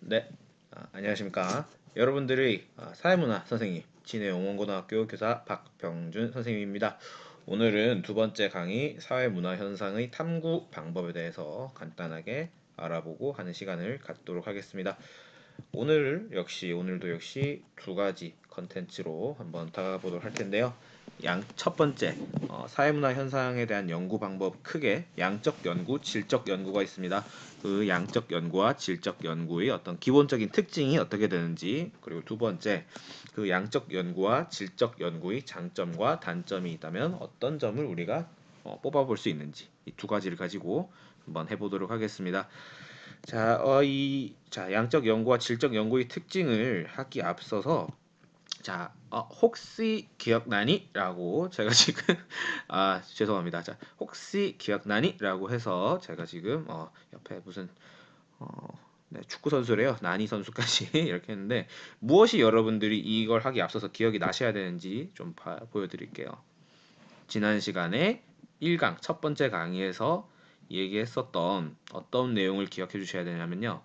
네, 안녕하십니까. 여러분들의 사회문화 선생님, 진해용원고등학교 교사 박병준 선생님입니다. 오늘은 두 번째 강의 사회문화 현상의 탐구 방법에 대해서 간단하게 알아보고 하는 시간을 갖도록 하겠습니다. 오늘도 역시 두 가지 컨텐츠로 한번 다가가 보도록 할 텐데요. 첫 번째, 사회문화 현상에 대한 연구 방법 크게 양적 연구, 질적 연구가 있습니다. 그 양적 연구와 질적 연구의 어떤 기본적인 특징이 어떻게 되는지, 그리고 두 번째, 그 양적 연구와 질적 연구의 장점과 단점이 있다면 어떤 점을 우리가 뽑아볼 수 있는지, 이 두 가지를 가지고 한번 해보도록 하겠습니다. 양적 연구와 질적 연구의 특징을 하기 앞서서 혹시 기억나니? 라고 제가 지금 죄송합니다. 혹시 기억나니? 라고 해서 제가 지금 옆에 무슨 네, 축구 선수래요. 나니 선수까지 이렇게 했는데 무엇이 여러분들이 이걸 하기 앞서서 기억이 나셔야 되는지 좀 보여드릴게요. 지난 시간에 1강 첫 번째 강의에서 얘기했었던 어떤 내용을 기억해 주셔야 되냐면요.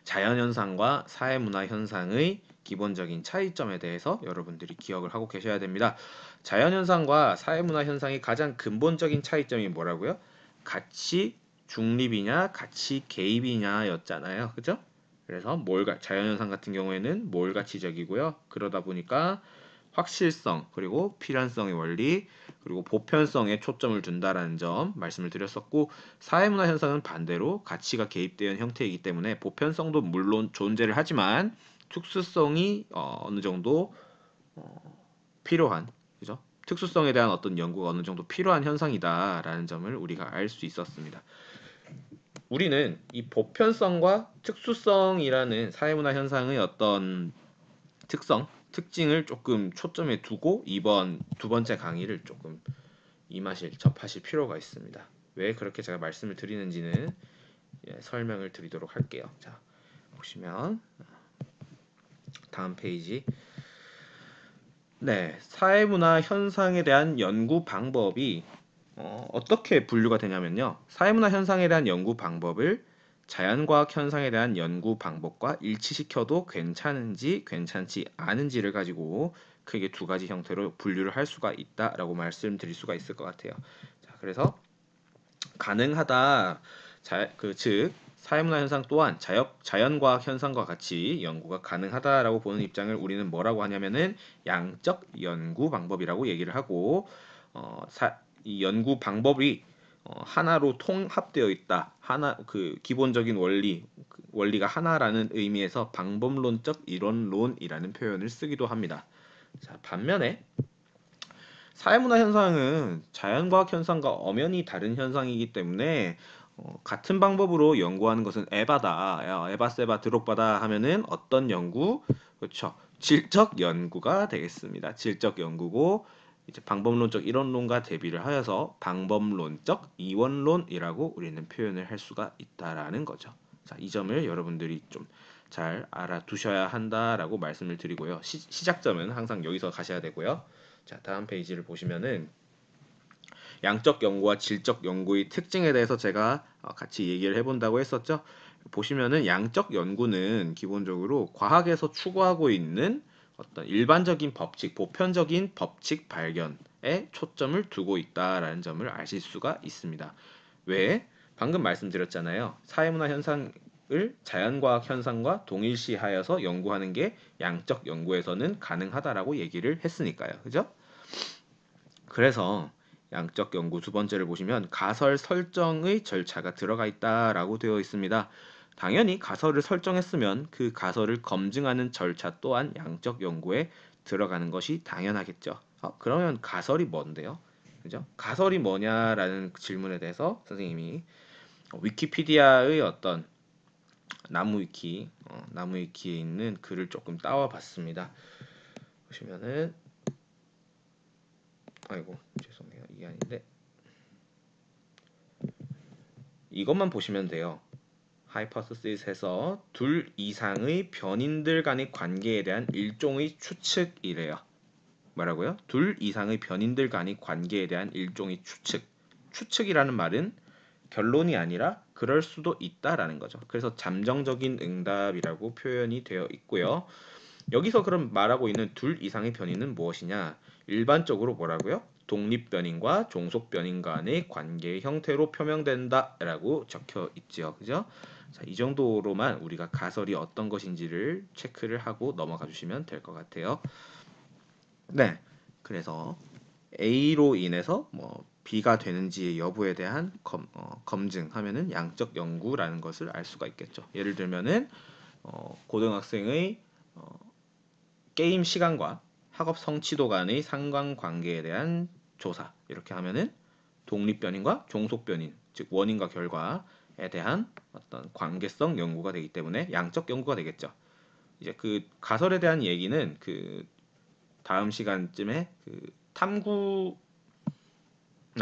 자연현상과 사회문화현상의 기본적인 차이점에 대해서 여러분들이 기억을 하고 계셔야 됩니다. 자연현상과 사회문화현상의 가장 근본적인 차이점이 뭐라고요? 가치 중립이냐 가치 개입이냐였잖아요. 그죠? 그래서 자연현상 같은 경우에는 몰가치적이고요. 그러다 보니까 확실성 그리고 필연성의 원리 그리고 보편성에 초점을 둔다라는 점 말씀을 드렸었고, 사회문화 현상은 반대로 가치가 개입되는 형태이기 때문에 보편성도 물론 존재를 하지만 특수성이 어느 정도 필요한, 그죠? 특수성에 대한 어떤 연구가 어느 정도 필요한 현상이다라는 점을 우리가 알 수 있었습니다. 우리는 이 보편성과 특수성이라는 사회문화 현상의 어떤 특징을 조금 초점에 두고 이번 두 번째 강의를 조금 접하실 필요가 있습니다. 왜 그렇게 제가 말씀을 드리는지는 설명을 드리도록 할게요. 자, 보시면 다음 페이지. 네, 사회문화 현상에 대한 연구 방법이 어떻게 분류가 되냐면요. 사회문화 현상에 대한 연구 방법을 자연과학 현상에 대한 연구 방법과 일치시켜도 괜찮은지 괜찮지 않은지를 가지고 크게 두 가지 형태로 분류를 할 수가 있다라고 말씀드릴 수가 있을 것 같아요. 자, 그래서 가능하다. 즉 사회문화 현상 또한 자연과학 현상과 같이 연구가 가능하다라고 보는 입장을 우리는 뭐라고 하냐면은 양적 연구 방법이라고 얘기를 하고, 이 연구 방법이 하나로 통합되어 있다. 기본적인 원리가 하나라는 의미에서 방법론적 이론론이라는 표현을 쓰기도 합니다. 자, 반면에 사회문화 현상은 자연과학 현상과 엄연히 다른 현상이기 때문에 같은 방법으로 연구하는 것은 에바다. 야, 에바세바 드롭바다 하면은 어떤 연구? 그렇죠. 질적 연구가 되겠습니다. 질적 연구고 이제 방법론적 이론론과 대비를 하여서 방법론적 이원론이라고 우리는 표현을 할 수가 있다라는 거죠. 자, 이 점을 여러분들이 좀 잘 알아두셔야 한다라고 말씀을 드리고요. 시작점은 항상 여기서 가셔야 되고요. 자, 다음 페이지를 보시면은 양적 연구와 질적 연구의 특징에 대해서 제가 같이 얘기를 해본다고 했었죠. 보시면은 양적 연구는 기본적으로 과학에서 추구하고 있는 어떤 일반적인 법칙, 보편적인 법칙 발견에 초점을 두고 있다라는 점을 아실 수가 있습니다. 왜? 방금 말씀드렸잖아요. 사회문화 현상을 자연과학 현상과 동일시하여서 연구하는 게 양적 연구에서는 가능하다라고 얘기를 했으니까요. 그죠? 그래서 양적 연구 두 번째를 보시면 가설 설정의 절차가 들어가 있다라고 되어 있습니다. 당연히 가설을 설정했으면 그 가설을 검증하는 절차 또한 양적 연구에 들어가는 것이 당연하겠죠. 그러면 가설이 뭔데요? 그죠? 가설이 뭐냐라는 질문에 대해서 선생님이 위키피디아의 어떤 나무위키에 있는 글을 조금 따와 봤습니다. 보시면은 아이고 죄송해요. 이게 아닌데 이것만 보시면 돼요. 하이퍼스시스에서 둘 이상의 변인들 간의 관계에 대한 일종의 추측이래요. 뭐라고요? 둘 이상의 변인들 간의 관계에 대한 일종의 추측. 추측이라는 말은 결론이 아니라 그럴 수도 있다라는 거죠. 그래서 잠정적인 응답이라고 표현이 되어 있고요. 여기서 그럼 말하고 있는 둘 이상의 변이는 무엇이냐? 일반적으로 뭐라고요? 독립변인과 종속변인 간의 관계의 형태로 표명된다라고 적혀 있죠. 그죠? 자, 이 정도로만 우리가 가설이 어떤 것인지를 체크를 하고 넘어가 주시면 될 것 같아요. 네. 그래서 A로 인해서 뭐 B가 되는지의 여부에 대한 검증하면은 양적 연구라는 것을 알 수가 있겠죠. 예를 들면은 고등학생의 게임 시간과 학업 성취도 간의 상관관계에 대한 조사 이렇게 하면은 독립변인과 종속변인 즉 원인과 결과에 대한 어떤 관계성 연구가 되기 때문에 양적 연구가 되겠죠. 이제 그 가설에 대한 얘기는 그 다음 시간쯤에 그 탐구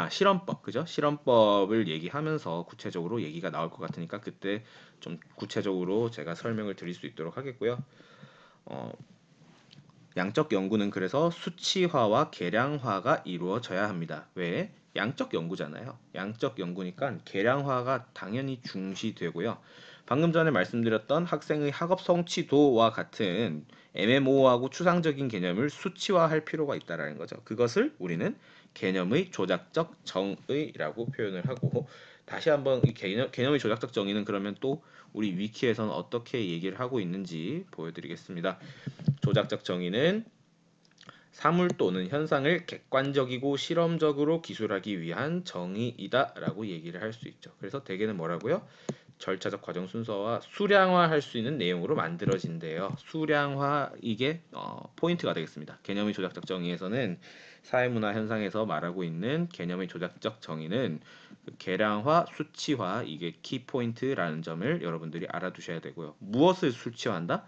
실험법 그죠? 실험법을 얘기하면서 구체적으로 얘기가 나올 것 같으니까 그때 좀 구체적으로 제가 설명을 드릴 수 있도록 하겠고요. 어, 양적 연구는 그래서 수치화와 계량화가 이루어져야 합니다. 왜? 양적 연구잖아요. 양적 연구니까 계량화가 당연히 중시되고요. 방금 전에 말씀드렸던 학생의 학업 성취도와 같은 애매모호하고 추상적인 개념을 수치화할 필요가 있다라는 거죠. 그것을 우리는 개념의 조작적 정의라고 표현을 하고 다시 한번 이 개념의 조작적 정의는 그러면 또 우리 위키에서는 어떻게 얘기를 하고 있는지 보여드리겠습니다. 조작적 정의는 사물 또는 현상을 객관적이고 실험적으로 기술하기 위한 정의이다라고 얘기를 할 수 있죠. 그래서 대개는 뭐라고요? 절차적 과정 순서와 수량화할 수 있는 내용으로 만들어진대요. 수량화 이게 포인트가 되겠습니다. 개념의 조작적 정의에서는 사회문화 현상에서 말하고 있는 개념의 조작적 정의는 그 계량화, 수치화 이게 키 포인트라는 점을 여러분들이 알아두셔야 되고요. 무엇을 수치화한다?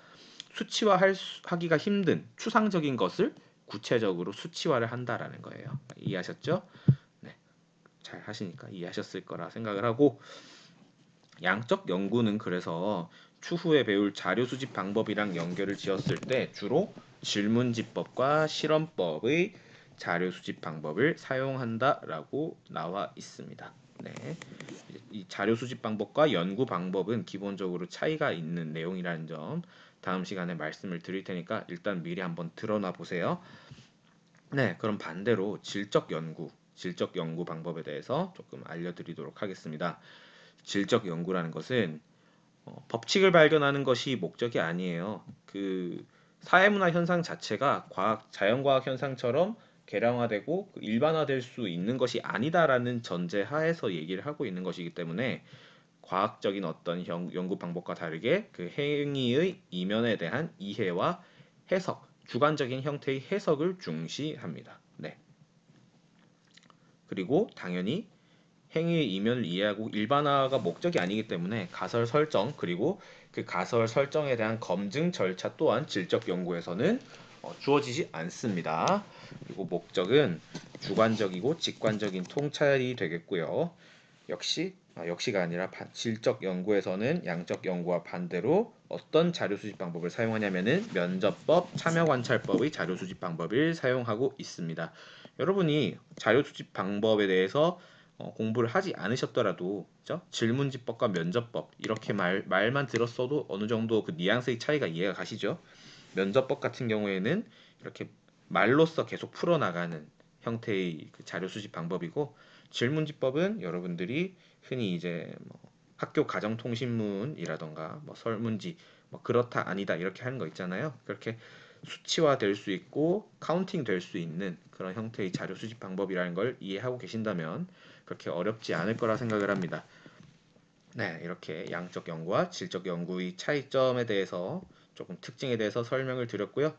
하기가 힘든 추상적인 것을 구체적으로 수치화를 한다라는 거예요. 이해하셨죠? 네, 잘 하시니까 이해하셨을 거라 생각을 하고 양적 연구는 그래서 추후에 배울 자료 수집 방법이랑 연결을 지었을 때 주로 질문지법과 실험법의 자료 수집 방법을 사용한다라고 나와 있습니다. 네. 이 자료 수집 방법과 연구 방법은 기본적으로 차이가 있는 내용이라는 점 다음 시간에 말씀을 드릴 테니까 일단 미리 한번 들어놔 보세요. 네, 그럼 반대로 질적 연구 방법에 대해서 조금 알려드리도록 하겠습니다. 질적 연구라는 것은 법칙을 발견하는 것이 목적이 아니에요. 그 사회문화 현상 자체가 자연과학 현상처럼 계량화되고 일반화될 수 있는 것이 아니다라는 전제 하에서 얘기를 하고 있는 것이기 때문에 과학적인 어떤 연구 방법과 다르게 그 행위의 이면에 대한 이해와 해석, 주관적인 형태의 해석을 중시합니다. 네. 그리고 당연히 행위의 이면을 이해하고 일반화가 목적이 아니기 때문에 가설 설정 그리고 그 가설 설정에 대한 검증 절차 또한 질적 연구에서는 주어지지 않습니다. 그리고 목적은 주관적이고 직관적인 통찰이 되겠고요. 역시가 아니라 질적 연구에서는 양적 연구와 반대로 어떤 자료 수집 방법을 사용하냐면은 면접법, 참여관찰법의 자료 수집 방법을 사용하고 있습니다. 여러분이 자료 수집 방법에 대해서 공부를 하지 않으셨더라도 그죠? 질문지법과 면접법 이렇게 말만 들었어도 어느 정도 그 뉘앙스의 차이가 이해가 가시죠? 면접법 같은 경우에는 이렇게 말로써 계속 풀어나가는 형태의 그 자료 수집 방법이고 질문지법은 여러분들이 흔히 이제 뭐 학교 가정통신문이라던가 뭐 설문지 뭐 그렇다 아니다 이렇게 하는 거 있잖아요. 그렇게 수치화 될 수 있고 카운팅 될 수 있는 그런 형태의 자료 수집 방법이라는 걸 이해하고 계신다면 그렇게 어렵지 않을 거라 생각을 합니다. 네, 이렇게 양적 연구와 질적 연구의 차이점에 대해서 조금 특징에 대해서 설명을 드렸고요.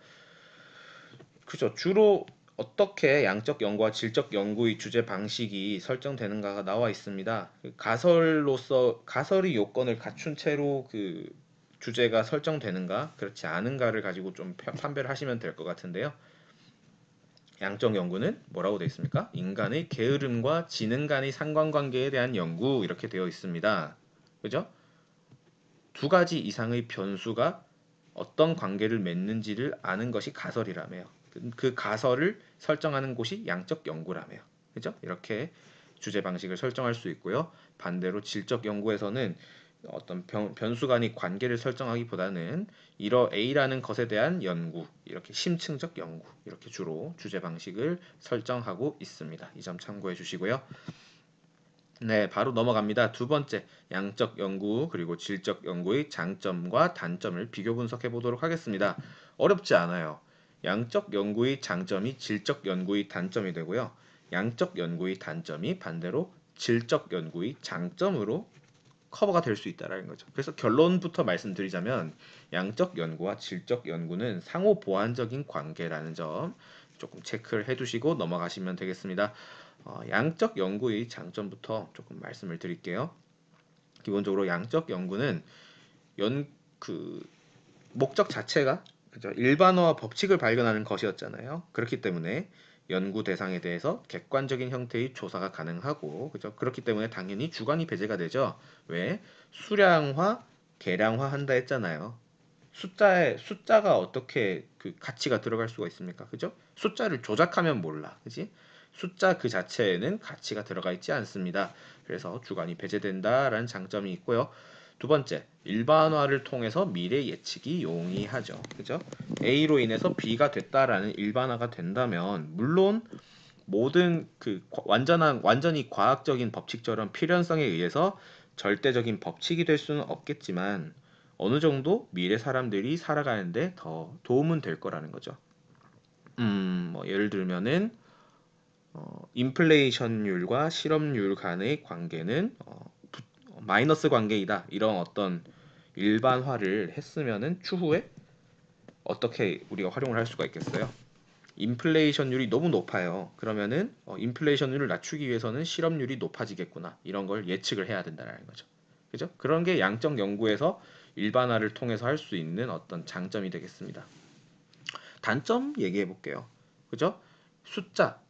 그죠. 주로 어떻게 양적 연구와 질적 연구의 주제 방식이 설정되는가가 나와 있습니다. 가설의 요건을 갖춘 채로 그 주제가 설정되는가, 그렇지 않은가를 가지고 좀 판별을 하시면 될 것 같은데요. 양적 연구는 뭐라고 되어 있습니까? 인간의 게으름과 지능 간의 상관관계에 대한 연구 이렇게 되어 있습니다. 그죠? 두 가지 이상의 변수가 어떤 관계를 맺는지를 아는 것이 가설이라며요. 그 가설을 설정하는 곳이 양적 연구라며요. 그죠? 이렇게 주제 방식을 설정할 수 있고요. 반대로 질적 연구에서는 어떤 변수 간의 관계를 설정하기보다는 이러 A라는 것에 대한 연구, 이렇게 심층적 연구, 이렇게 주로 주제 방식을 설정하고 있습니다. 이 점 참고해 주시고요. 네, 바로 넘어갑니다. 두 번째, 양적 연구 그리고 질적 연구의 장점과 단점을 비교 분석해 보도록 하겠습니다. 어렵지 않아요. 양적 연구의 장점이 질적 연구의 단점이 되고요. 양적 연구의 단점이 반대로 질적 연구의 장점으로 커버가 될 수 있다라는 거죠. 그래서 결론부터 말씀드리자면 양적 연구와 질적 연구는 상호 보완적인 관계라는 점 조금 체크를 해두시고 넘어가시면 되겠습니다. 양적 연구의 장점부터 조금 말씀을 드릴게요. 기본적으로 양적 연구는 그 목적 자체가 그죠? 일반어와 법칙을 발견하는 것이었잖아요. 그렇기 때문에 연구 대상에 대해서 객관적인 형태의 조사가 가능하고 그죠? 그렇기 때문에 당연히 주관이 배제가 되죠. 왜? 수량화, 계량화 한다 했잖아요. 숫자가 어떻게 그 가치가 들어갈 수가 있습니까? 그죠? 숫자를 조작하면 몰라. 그지? 숫자 그 자체에는 가치가 들어가 있지 않습니다. 그래서 주관이 배제된다라는 장점이 있고요. 두 번째, 일반화를 통해서 미래 예측이 용이하죠. 그죠? A로 인해서 B가 됐다라는 일반화가 된다면 물론 모든 그 완전히 과학적인 법칙처럼 필연성에 의해서 절대적인 법칙이 될 수는 없겠지만 어느 정도 미래 사람들이 살아가는데 더 도움은 될 거라는 거죠. 뭐 예를 들면은 인플레이션율과 실업률 간의 관계는 마이너스 관계이다. 이런 어떤 일반화를 했으면은 추후에 어떻게 우리가 활용을 할 수가 있겠어요? 인플레이션율이 너무 높아요. 그러면은 인플레이션율을 낮추기 위해서는 실업률이 높아지겠구나. 이런 걸 예측을 해야 된다는 거죠. 그죠? 그런 게 양적 연구에서 일반화를 통해서 할 수 있는 어떤 장점이 되겠습니다. 단점 얘기해 볼게요. 그죠?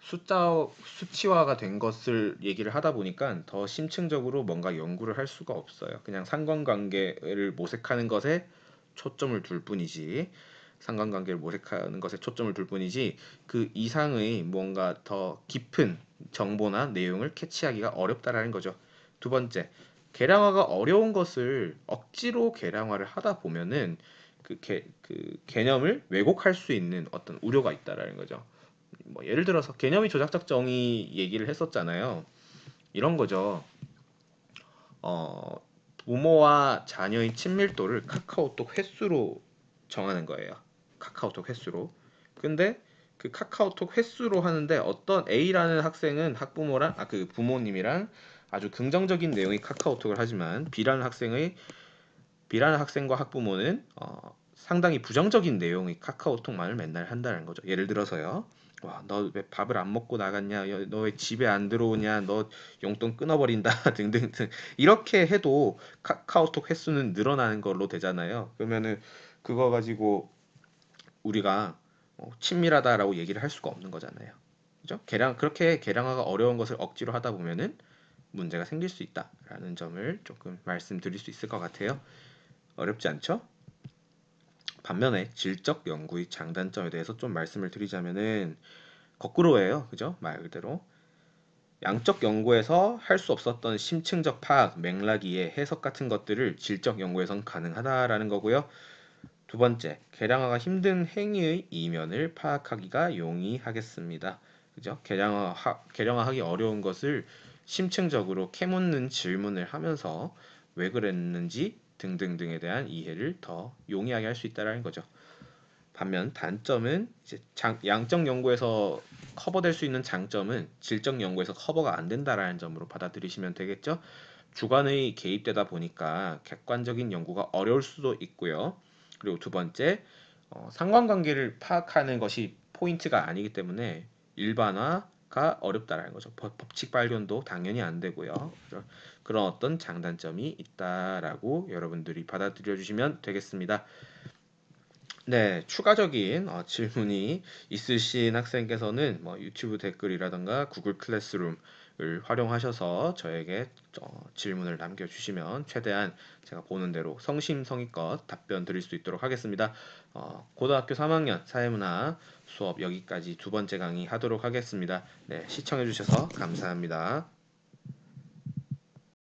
수치화가 된 것을 얘기를 하다 보니까 더 심층적으로 뭔가 연구를 할 수가 없어요. 그냥 상관관계를 모색하는 것에 초점을 둘 뿐이지, 상관관계를 모색하는 것에 초점을 둘 뿐이지, 그 이상의 뭔가 더 깊은 정보나 내용을 캐치하기가 어렵다라는 거죠. 두 번째, 계량화가 어려운 것을 억지로 계량화를 하다 보면은 그 개념을 왜곡할 수 있는 어떤 우려가 있다라는 거죠. 뭐 예를 들어서 개념이 조작적 정의 얘기를 했었잖아요. 이런 거죠. 어, 부모와 자녀의 친밀도를 카카오톡 횟수로 정하는 거예요. 카카오톡 횟수로. 근데 그 카카오톡 횟수로 하는데 어떤 A라는 학생은 학부모랑 그 부모님이랑 아주 긍정적인 내용의 카카오톡을 하지만 B라는 학생과 학부모는 상당히 부정적인 내용의 카카오톡만을 맨날 한다는 거죠. 예를 들어서요. 와, 너 왜 밥을 안 먹고 나갔냐? 너 왜 집에 안 들어오냐? 너 용돈 끊어버린다 등등등. 이렇게 해도 카카오톡 횟수는 늘어나는 걸로 되잖아요. 그러면은 그거 가지고 우리가 친밀하다라고 얘기를 할 수가 없는 거잖아요. 그죠? 그렇게 계량화가 어려운 것을 억지로 하다 보면은 문제가 생길 수 있다라는 점을 조금 말씀드릴 수 있을 것 같아요. 어렵지 않죠? 반면에 질적 연구의 장단점에 대해서 좀 말씀을 드리자면은 거꾸로예요. 그죠? 말 그대로 양적 연구에서 할 수 없었던 심층적 파악, 맥락 이해, 해석 같은 것들을 질적 연구에선 가능하다라는 거고요. 두 번째, 계량화가 힘든 행위의 이면을 파악하기가 용이하겠습니다. 그죠? 계량화하기 어려운 것을 심층적으로 캐묻는 질문을 하면서 왜 그랬는지 등등등에 대한 이해를 더 용이하게 할 수 있다라는 거죠. 반면 단점은 이제 양적 연구에서 커버될 수 있는 장점은 질적 연구에서 커버가 안 된다라는 점으로 받아들이시면 되겠죠. 주관의 개입되다 보니까 객관적인 연구가 어려울 수도 있고요. 그리고 두 번째, 상관관계를 파악하는 것이 포인트가 아니기 때문에 일반화가 어렵다라는 거죠. 법칙 발견도 당연히 안 되고요. 그런 어떤 장단점이 있다라고 여러분들이 받아들여 주시면 되겠습니다. 네, 추가적인 질문이 있으신 학생께서는 뭐 유튜브 댓글이라던가 구글 클래스룸을 활용하셔서 저에게 질문을 남겨주시면 최대한 제가 보는 대로 성심성의껏 답변 드릴 수 있도록 하겠습니다. 고등학교 3학년 사회문화 수업 여기까지 두 번째 강의 하도록 하겠습니다. 네, 시청해주셔서 감사합니다.